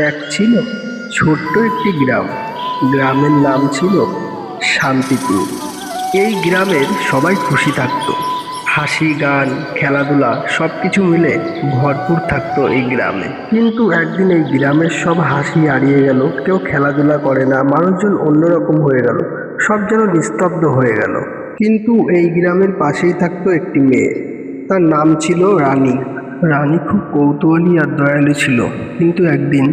এক ছিল ছোট্ট একটি গ্রাম। গ্রামের নাম ছিল শান্তিপুর। এই গ্রামের সবাই খুশি থাকতো। হাসি, গান, খেলাধুলা সবকিছু মিলে ভরপুর থাকতো এই গ্রামে। কিন্তু একদিন এই গ্রামের সব হাসি হারিয়ে গেল। কেউ খেলাধুলা করে না, মানুষজন অন্যরকম হয়ে গেল, সব যেন নিস্তব্ধ হয়ে গেল। কিন্তু এই গ্রামের পাশেই থাকতো একটি মেয়ে। তার নাম ছিল রানী। রানী খুব কৌতূহলী আর দয়ালু ছিল। কিন্তু একদিন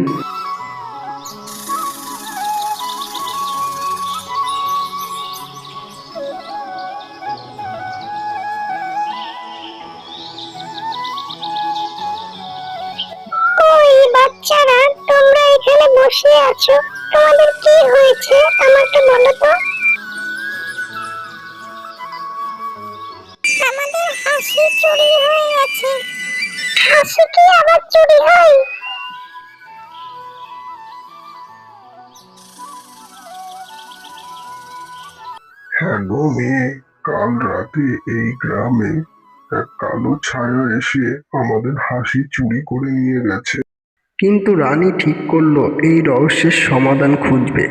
ওই বাচ্চারা, তোমরা এখানে বসে আছো, তোমাদের কি হয়েছে আমাকে বলো তো। আমাদের হাসি চুরি হয়ে গেছে। হাসি কি আবার চুরি হয়? হ্যাঁ গো মেয়ে, কাল রাতে এই গ্রামে এক কালো ছায়া এসে আমাদের হাসি চুরি করে নিয়ে গেছে। কিন্তু রানী ঠিক করলো এই রহস্যের সমাধান খুঁজবে।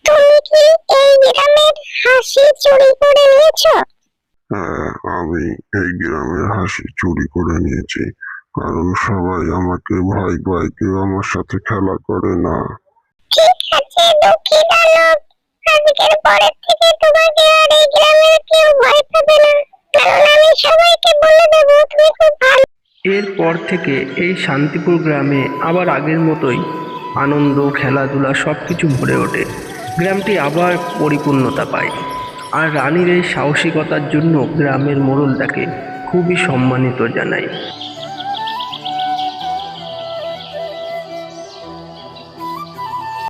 তুমি কি এই গ্রামের হাসি চুরি করে নিয়েছো? হ্যাঁ, আমি এই গ্রামের হাসি চুরি করে নিয়েছি, কারণ সবাই আমাকে ভয় পায়, কেউ আমার সাথে খেলা করে না। ঠিক আছে দুঃখিত লোক, আজকের পরের থেকে তোমাকে আর এই গ্রামের কেউ ভয় পাবে না, কারণ আমি সবাইকে বলে দেবো তুমি খুব ভালো। এরপর থেকে এই শান্তিপুর গ্রামে আবার আগের মতোই আনন্দ, খেলাধুলা সবকিছু ভরে ওঠে। গ্রামটি আবার পরিপূর্ণতা পায়। আর রানীর এই সাহসিকতার জন্য গ্রামের মোড়ল তাকে খুবই সম্মানিত জানায়।